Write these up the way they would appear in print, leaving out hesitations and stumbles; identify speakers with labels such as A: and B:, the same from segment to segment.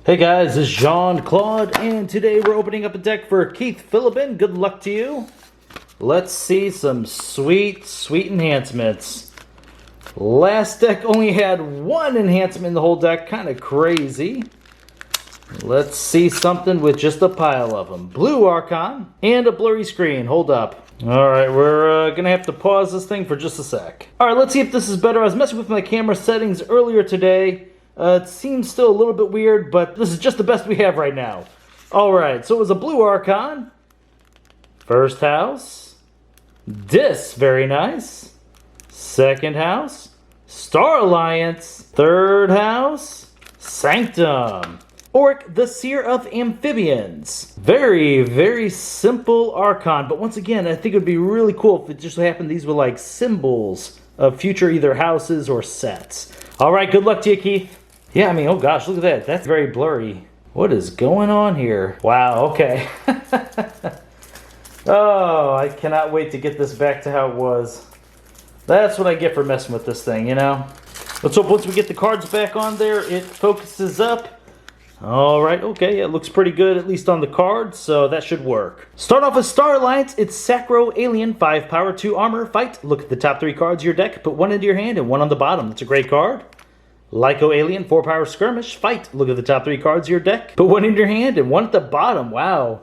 A: Hey guys, this is Jean-Claude, and today we're opening up a deck for Keith Philliben. Good luck to you. Let's see some sweet enhancements. Last deck only had one enhancement in the whole deck, kind of crazy. Let's see something with just a pile of them. Blue Archon and a blurry screen. Hold up. Alright, we're gonna have to pause this thing for just a sec. Alright, let's see if this is better. I was messing with my camera settings earlier today. It seems still a little bit weird, but this is just the best we have right now. Alright, so it was a Blue Archon. First house. Dis, very nice. Second house. Star Alliance. Third house. Sanctum. Oric, the Seer of Amphibians. Very simple Archon, but once again, I think it would be really cool if it just happened these were like symbols of future either houses or sets. Alright, good luck to you, Keith. Yeah, I mean, oh gosh, look at that. That's very blurry. What is going on here? Wow, okay. Oh, I cannot wait to get this back to how it was. That's what I get for messing with this thing, you know? Let's hope once we get the cards back on there, it focuses up. Alright, okay, it looks pretty good, at least on the cards, so that should work. Start off with Starlite. It's Sacro Alien, 5 power, 2 armor, fight. Look at the top 3 cards of your deck, put one into your hand and one on the bottom. That's a great card. Lyco Alien, 4 power, skirmish, fight. Look at the top 3 cards of your deck, put one in your hand and one at the bottom. Wow,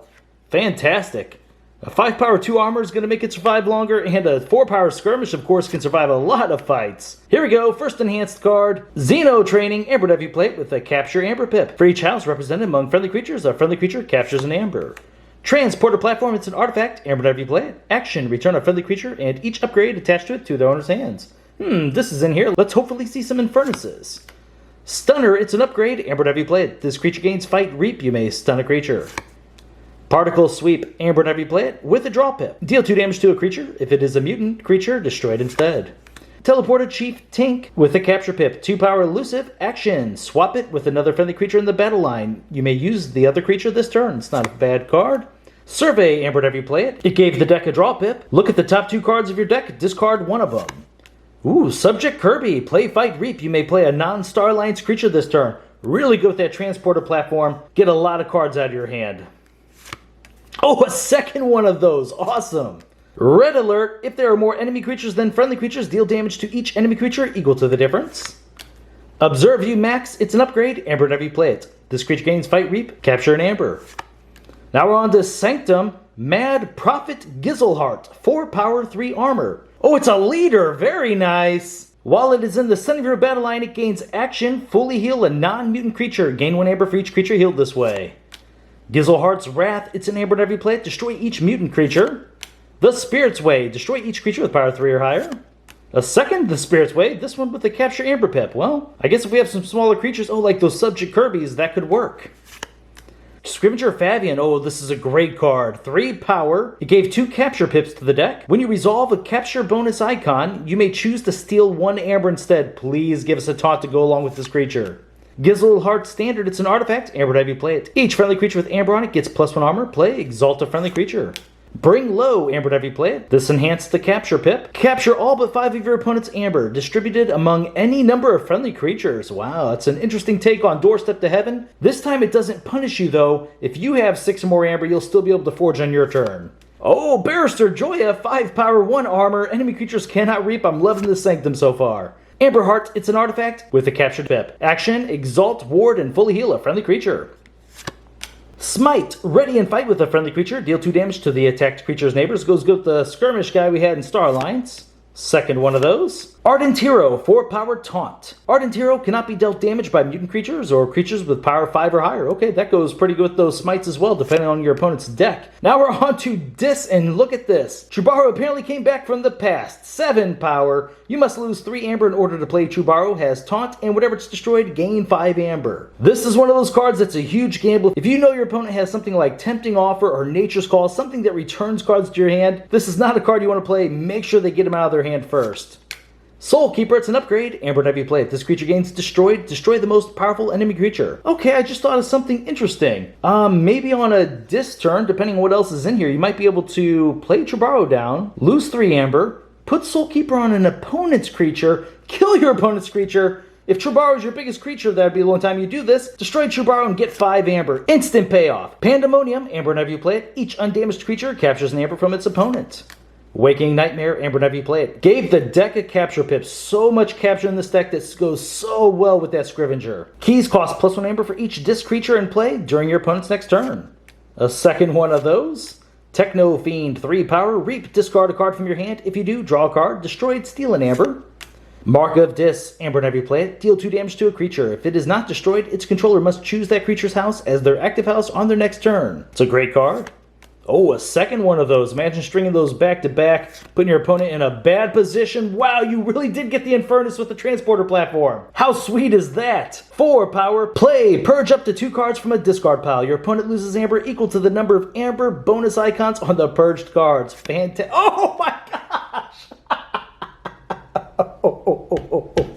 A: fantastic. A 5 power, 2 armor is going to make it survive longer, and a 4 power skirmish, of course, can survive a lot of fights. Here we go, first enhanced card, Xeno Training, Amber Dev you play it with a Capture Amber Pip. For each house represented among friendly creatures, a friendly creature captures an Amber. Transporter Platform, it's an artifact, Amber Dev you play it. Action, return a friendly creature and each upgrade attached to it to their owner's hands. This is in here. Let's hopefully see some Infernuses. Stunner, it's an upgrade, Amber Dev you play it. This creature gains Fight Reap, you may stun a creature. Particle Sweep, Amber Dev you play it with a draw pip. Deal 2 damage to a creature. If it is a mutant creature, destroy it instead. Teleporter Chief Tink with a capture pip. 2 power elusive. Action. Swap it with another friendly creature in the battle line. You may use the other creature this turn. It's not a bad card. Survey, Amber Dev you play it. It gave the deck a draw pip. Look at the top 2 cards of your deck. Discard one of them. Ooh, Subject Kirby. Play Fight Reap. You may play a non-Star Alliance creature this turn. Really good with that Transporter Platform. Get a lot of cards out of your hand. Oh, a second one of those. Awesome. Red Alert. If there are more enemy creatures than friendly creatures, deal damage to each enemy creature equal to the difference. Observe You Max. It's an upgrade. Amber Dev you play it. This creature gains Fight Reap. Capture an Amber. Now we're on to Sanctum. Mad Prophet Gizelheart. 4 power, 3 armor. Oh, it's a leader. Very nice. While it is in the center of your battle line, it gains action. Fully heal a non-mutant creature. Gain 1 Amber for each creature healed this way. Gizelheart's Wrath, it's an Amber Dev you play it. Destroy each mutant creature. The Spirit's Way, destroy each creature with power 3 or higher. A second The Spirit's Way, this one with the Capture Amber Pip. Well, I guess if we have some smaller creatures, oh, like those Subject Kirby's, that could work. Scrivenger Fabian, oh, this is a great card. 3 power, it gave 2 capture pips to the deck. When you resolve a capture bonus icon, you may choose to steal 1 Amber instead. Please give us a taunt to go along with this creature. Gizelheart Standard, it's an artifact. Amber Dev you play it. Each friendly creature with Amber on it gets +1 armor. Play Exalt a friendly creature. Bring Low, Amber Dev you play it. This enhanced the capture pip. Capture all but 5 of your opponent's Amber, distributed among any number of friendly creatures. Wow, that's an interesting take on Doorstep to Heaven. This time it doesn't punish you though. If you have 6 or more Amber, you'll still be able to forge on your turn. Oh, Barrister Joya, 5 power, 1 armor. Enemy creatures cannot reap. I'm loving this Sanctum so far. Amber Heart, it's an artifact with a captured pip. Action, Exalt, Ward, and fully heal a friendly creature. Smite, ready and fight with a friendly creature. Deal 2 damage to the attacked creature's neighbors. Goes good with the skirmish guy we had in Star Alliance. Second one of those. Ardent Hero, 4 power taunt. Ardent Hero cannot be dealt damage by mutant creatures or creatures with power 5 or higher. Okay, that goes pretty good with those smites as well, depending on your opponent's deck. Now we're on to Dis, and look at this. Chubaro apparently came back from the past. 7 power. You must lose 3 Amber in order to play Chubaro. Has taunt, and whatever it's destroyed, gain 5 Amber. This is one of those cards that's a huge gamble. If you know your opponent has something like Tempting Offer or Nature's Call, something that returns cards to your hand, this is not a card you want to play. Make sure they get them out of their hand first. Soul Keeper, it's an upgrade. Amber Dev you play it. This creature gains destroyed. Destroy the most powerful enemy creature. Okay, I just thought of something interesting. Maybe on a Dis turn, depending on what else is in here, you might be able to play Chubaro down, lose 3 Amber, put Soul Keeper on an opponent's creature, kill your opponent's creature, If Chubaro is your biggest creature, that would be a long time you do this. Destroy Chubaro and get 5 amber. Instant payoff. Pandemonium, amber whenever you play it. Each undamaged creature captures an amber from its opponent. Waking Nightmare, amber whenever you play it. Gave the deck a capture pip. So much capture in this deck that goes so well with that Scrivenger. Keys cost +1 amber for each disc creature in play during your opponent's next turn. A second one of those. Techno Fiend, 3 power. Reap, discard a card from your hand. If you do, draw a card. Destroyed, steal an amber. Mark of Dis, amber whenever you play it. Deal 2 damage to a creature. If it is not destroyed, its controller must choose that creature's house as their active house on their next turn. It's a great card. Oh, a second one of those. Imagine stringing those back to back, putting your opponent in a bad position. Wow, you really did get the Infernus with the transporter platform. How sweet is that? 4 power. Play. Purge up to 2 cards from a discard pile. Your opponent loses amber equal to the number of amber bonus icons on the purged cards. Fantastic. Oh my gosh.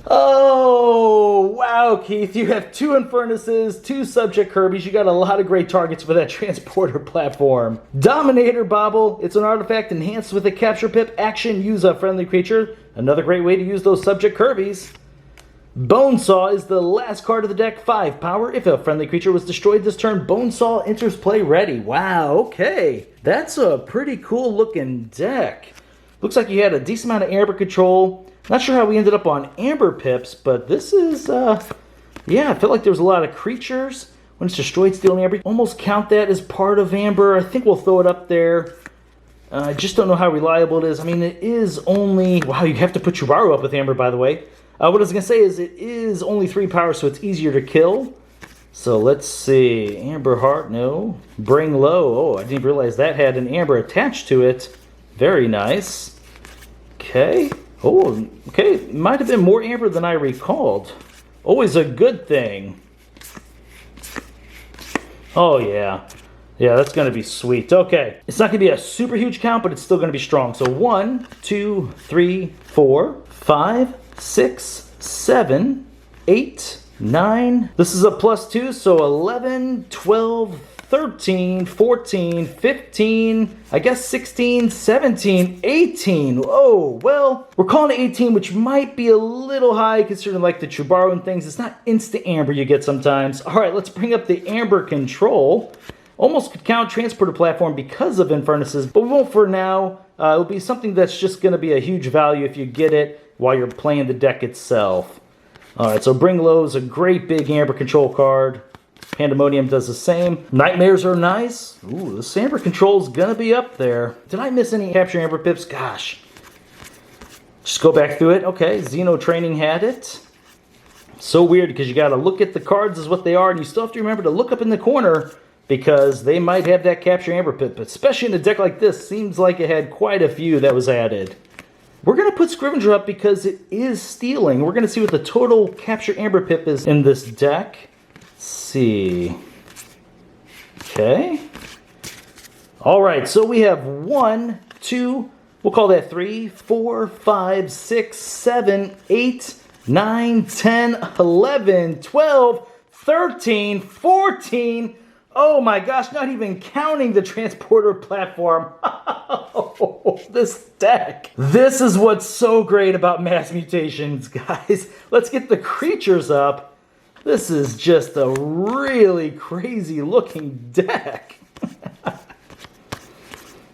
A: Oh, wow, Keith. You have 2 Infernuses, 2 Subject Kirby's. You got a lot of great targets for that transporter platform. Dominator Bobble. It's an artifact enhanced with a capture pip action. Use a friendly creature. Another great way to use those Subject Kirby's. Bonesaw is the last card of the deck. 5 power. If a friendly creature was destroyed this turn, Bonesaw enters play ready. Wow, okay. That's a pretty cool looking deck. Looks like you had a decent amount of amber control. Not sure how we ended up on amber pips, but this is, yeah, I felt like there was a lot of creatures. When it's destroyed, stealing amber, almost count that as part of amber. I think we'll throw it up there. I just don't know how reliable it is. I mean, it is only, wow, you have to put Chubaro up with amber, by the way. What I was going to say is it is only 3 power, so it's easier to kill. So let's see. Amber Heart, no. Bring Low. Oh, I didn't realize that had an amber attached to it. Very nice. Okay. Oh, okay. Might have been more amber than I recalled. Always a good thing. Oh, yeah. Yeah, that's going to be sweet. Okay. It's not going to be a super huge count, but it's still going to be strong. So 1, 2, 3, 4, 5, 6, 7, 8, 9. This is a +2, so 11, 12, 13, 14, 15, I guess 16, 17, 18. Oh, well, we're calling it 18, which might be a little high considering like the Chubaro and things. It's not instant amber you get sometimes. All right, let's bring up the amber control. Almost could count transporter platform because of Infernuses, but we won't for now. It'll be something that's just going to be a huge value if you get it while you're playing the deck itself. All right, so Bring Low is a great big amber control card. Pandemonium does the same. Nightmares are nice. Ooh, this amber control is going to be up there. Did I miss any capture amber pips? Gosh. Just go back through it. Okay, Xeno Training had it. So weird because you got to look at the cards as what they are, and you still have to remember to look up in the corner because they might have that capture amber pip. But especially in a deck like this, seems like it had quite a few that was added. We're going to put Scrivenger up because it is stealing. We're going to see what the total capture amber pip is in this deck. Let's see. Okay. All right, so we have 1, 2, we'll call that 3, 4, 5, 6, 7, 8, 9, 10, 11, 12, 13, 14. Oh my gosh, not even counting the transporter platform. This deck. This is what's so great about Mass Mutations, guys. Let's get the creatures up. This is just a really crazy looking deck.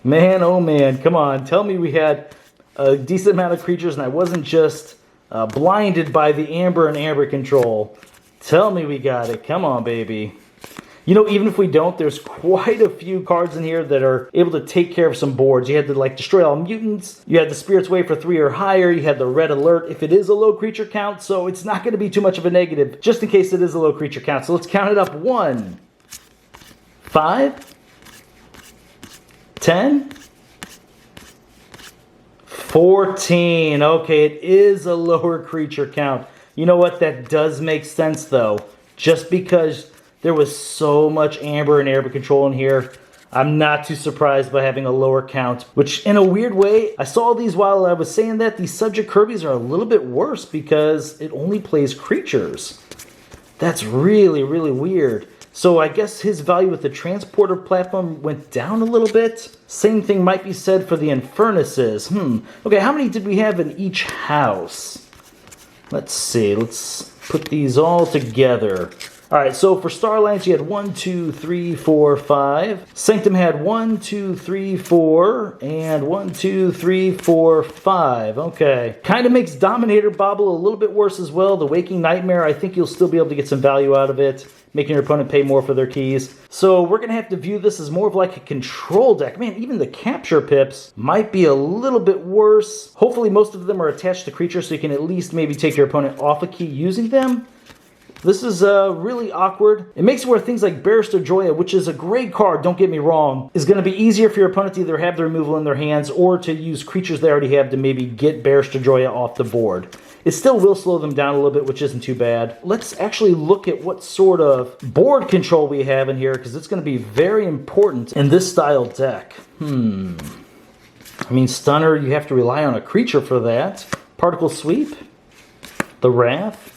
A: Man, oh man, come on. Tell me we had a decent amount of creatures and I wasn't just blinded by the amber and amber control. Tell me we got it. Come on, baby. You know, even if we don't, there's quite a few cards in here that are able to take care of some boards. You had to, like, destroy all mutants. You had the Spirit's Way for 3 or higher. You had the Red Alert if it is a low creature count, so it's not going to be too much of a negative, just in case it is a low creature count. So let's count it up. 1, 5, 10, 14. Okay, it is a lower creature count. You know what? That does make sense, though. Just because there was so much amber and amber control in here, I'm not too surprised by having a lower count. Which, in a weird way, I saw these while I was saying that. These Subject Kirby's are a little bit worse because it only plays creatures. That's really, really weird. So I guess his value with the transporter platform went down a little bit. Same thing might be said for the Infernuses. Okay, how many did we have in each house? Let's see. Let's put these all together. All right, so for Starlite, you had 1, 2, 3, 4, 5. Sanctum had 1, 2, 3, 4, and 1, 2, 3, 4, 5. Okay. Kind of makes Dominator Bobble a little bit worse as well. The Waking Nightmare, I think you'll still be able to get some value out of it, making your opponent pay more for their keys. So we're going to have to view this as more of like a control deck. Man, even the capture pips might be a little bit worse. Hopefully most of them are attached to creatures, so you can at least maybe take your opponent off a key using them. This is really awkward. It makes it where things like Barrister Joya, which is a great card, don't get me wrong, is going to be easier for your opponent to either have the removal in their hands or to use creatures they already have to maybe get Barrister Joya off the board. It still will slow them down a little bit, which isn't too bad. Let's actually look at what sort of board control we have in here, because it's going to be very important in this style deck. I mean, Stunner, you have to rely on a creature for that. Particle Sweep, the Wrath,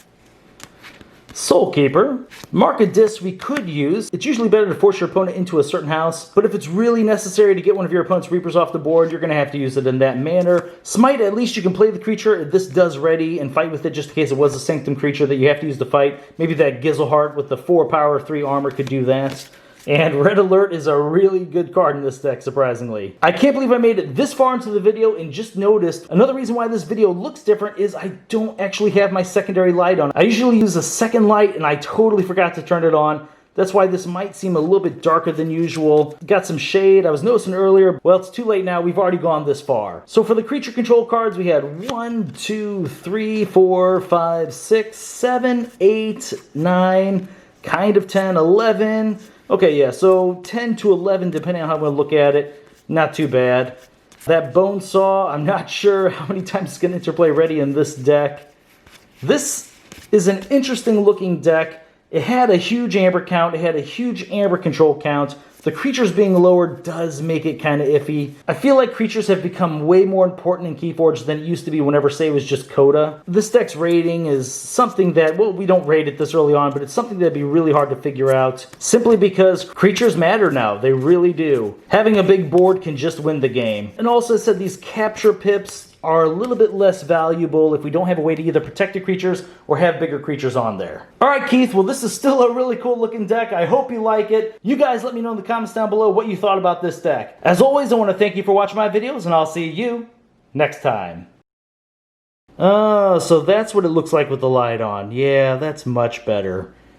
A: Soulkeeper. Mark of Dis we could use. It's usually better to force your opponent into a certain house, but if it's really necessary to get one of your opponent's Reapers off the board, you're going to have to use it in that manner. Smite, at least you can play the creature. This does ready and fight with it just in case it was a Sanctum creature that you have to use to fight. Maybe that Gizzleheart with the 4 power, 3 armor could do that. And Red Alert is a really good card in this deck, surprisingly. I can't believe I made it this far into the video and just noticed another reason why this video looks different is I don't actually have my secondary light on. I usually use a second light and I totally forgot to turn it on. That's why this might seem a little bit darker than usual. Got some shade. I was noticing earlier. Well, it's too late now. We've already gone this far. So for the creature control cards, we had 1, 2, 3, 4, 5, 6, 7, 8, 9, kind of 10, 11... Okay, yeah, so 10 to 11, depending on how I'm going to look at it. Not too bad. That Bone Saw, I'm not sure how many times it's going to interplay ready in this deck. This is an interesting looking deck. It had a huge Amber count. It had a huge Amber control count. The creatures being lower does make it kind of iffy. I feel like creatures have become way more important in Keyforge than it used to be whenever, say, it was just Coda. This deck's rating is something that, well, we don't rate it this early on, but it's something that'd be really hard to figure out, simply because creatures matter now. They really do. Having a big board can just win the game. And also, I said these capture pips are a little bit less valuable if we don't have a way to either protect the creatures or have bigger creatures on there. Alright, Keith, well, this is still a really cool looking deck. I hope you like it. You guys let me know in the comments down below what you thought about this deck. As always, I want to thank you for watching my videos, and I'll see you next time. Oh, so that's what it looks like with the light on. Yeah, that's much better.